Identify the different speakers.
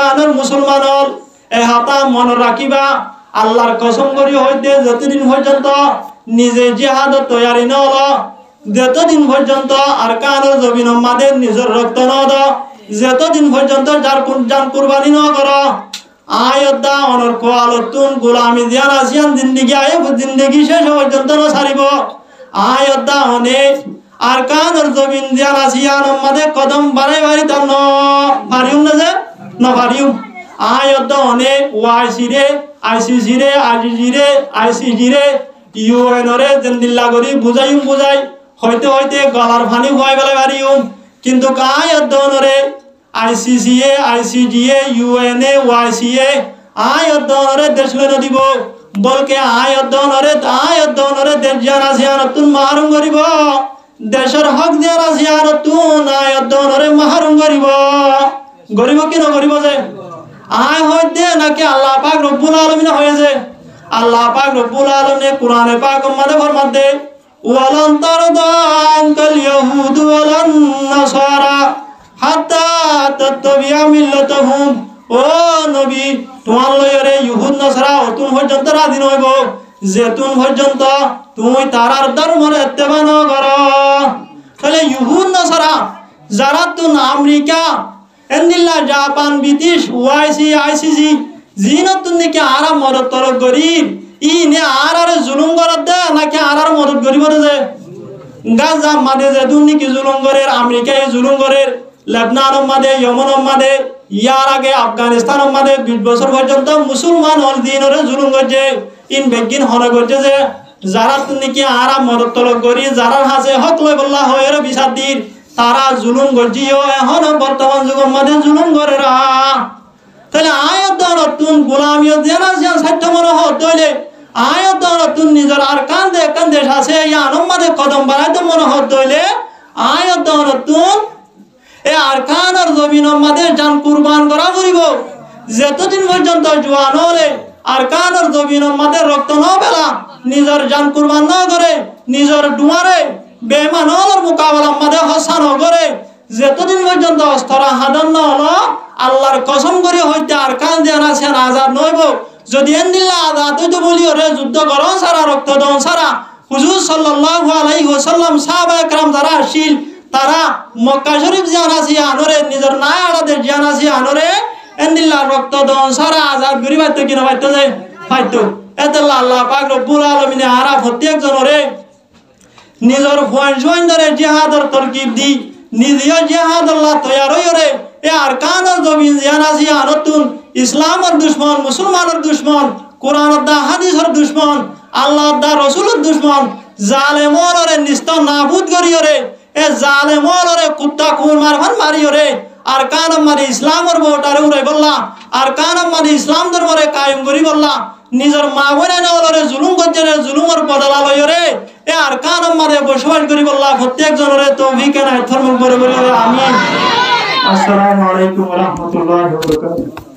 Speaker 1: জুয়ানোর মুসলমান হল এ হাতা মনে রাখিবা আল্লাহর কসম করি হইতে যতদিন পর্যন্ত নিজে জিহাদত তৈয়ারি ন হলো যতদিন পর্যন্ত আরকানুল জমিন আমাদের নিজের রক্ত ন দ যতদিন পর্যন্ত যার জান কুরবানি ন করো আয়দা অনর কোয়ালতুন গোলামি দিয়ান আসিয়ান জিন্দেগি আয় জিন্দেগি শেষ পর্যন্ত ন সারিব আয়দা অনেক আরকানুল জমিন দিয়ান আসিয়ান আমাদের কদম বাড়াই বাড়ি তার ন পারিউম না যে ন পারিউম আয়দা অনেক ওয়াইসি রে আইসিসি রে আইজিজি রে আইসিজি রে ইউএন রে জিন্দিল্লা করি বুঝাইম বুঝাই হইতে হইতে গলার পানি ভয় বেলা বাড়িউম কিন্তু আয়দা রে আইসিসি এ আইসিজি এ ইউএন এ ওয়াইসি এ আয়দা রে দেশ লইন দিব বলকে আয়দা রে দেশ জানা সিয়ানতুন মাহরুম করিব দেশের হক জানা সিয়ানতুন আয়দা রে মাহরুম করিব গরিব কি না গরিব যে আয় হইতে নাকি আল্লাহ পাক রব্বুল আলামিন হয়েছে আল্লাহ পাক রব্বুল আলামিন কোরআনে পাক মধ্যে ফরমাতে ওয়ালান তারদা আনকাল ইয়াহুদ ওয়ালান নাসারা হাত্তা তাত্তাবিয়া মিল্লাতাহুম ও নবী তোমার লয়রে ইহুদ নাসারা অতুন পর্যন্ত রাজি নইব যেতুন পর্যন্ত তুমি তারার ধর্মের ইত্তেবা ন করো তাহলে ইহুদ নাসারা যারা তুন আমেরিকা এন্দিল্লা জাপান ব্রিটিশ ওয়াইসি আইসিসি জিনতুন নাকি আরা মদত তরক গরিব ই নে আর জুলুম করত দে নাকি আর মদত গরিব দে গাজা মাদে যে দুন নাকি জুলুম করে আমেরিকায় জুলুম করে লেবনান মাদে ইয়েমেন মাদে ইয়ার আগে আফগানিস্তান মাদে 20 বছর পর্যন্ত মুসলমান হল দিনরে জুলুম করছে ইন বেগিন হনে করছে যে যারা তুন নাকি আরা মদত তরক গরি যারা হাসে হক লই বল্লাহ হয়ের বিচার দিন তারা জুলুম করছিও এখন বর্তমান যুগের মধ্যে জুলুম করে রা তাহলে আয়তন তুন গোলামি জানা সিয়ান সাধ্য মনে হইলে আয়তন তুন নিজের আর কান্দে কান্দে আছে ইয়ানোর মধ্যে কদম বাড়াইতে মনে হইলে আয়তন তুন এ আর কানের জমিনের মধ্যে জান কুরবান করা করিব যতদিন পর্যন্ত জোয়ান হলে আর কানের জমিনের মধ্যে রক্ত ন পেলা নিজের জান কুরবান না করে নিজের ডুমারে বেমানর মোকাবেলা মাঝে হসান করে যতদিন পর্যন্ত অস্তরা হাদন না হলো আল্লাহর কসম করে হইতে আর কান দেন আছেন আজাদ নইব যদি এন্দিল্লা আজাদ হইতে বলি ওরে যুদ্ধ করন সারা রক্ত দন সারা হুজুর সাল্লাল্লাহু আলাইহি ওয়াসাল্লাম সাহাবা کرام যারা আসিল তারা মক্কা শরীফ জান আছে আনরে নিজের নাই আড়াদের জান আছে আনরে এন্দিল্লা রক্ত দন সারা আজাদ গরি বাইতে কিনা বাইতে যায় ফাইতো এতলা আল্লাহ পাক রব্বুল আলামিন আরা প্রত্যেক জনরে নিজের ফোন ধরে জিহাদর তরকিব দি নিজের জিহাদ আল্লাহ তৈয়ার হইরে এ আরকানুল জমিন জানা সিয়ানতুন ইসলামের দুশমন মুসলমানের দুশমন কোরআনের দা হাদিসের দুশমন আল্লাহর দা রাসূলের দুশমন জালেমরে নিস্ত নাবুদ করিরে এ জালেমরে কুত্তা কুর মারফান মারিরে আরকান মানে ইসলামের বোটারে উড়াই বললা আরকান মানে ইসলাম ধর্মরে কায়েম করি বললা নিজের মা বোনে নলরে জুলুম করছে জুলুমের বদলা লয়রে এ আরকান মানে বসবাস করি বললা প্রত্যেক জনরে তৌফিক এনায়েত ফরমান করে বলি আমিন আসসালামু আলাইকুম ওয়া রাহমাতুল্লাহি ওয়া বারাকাতুহু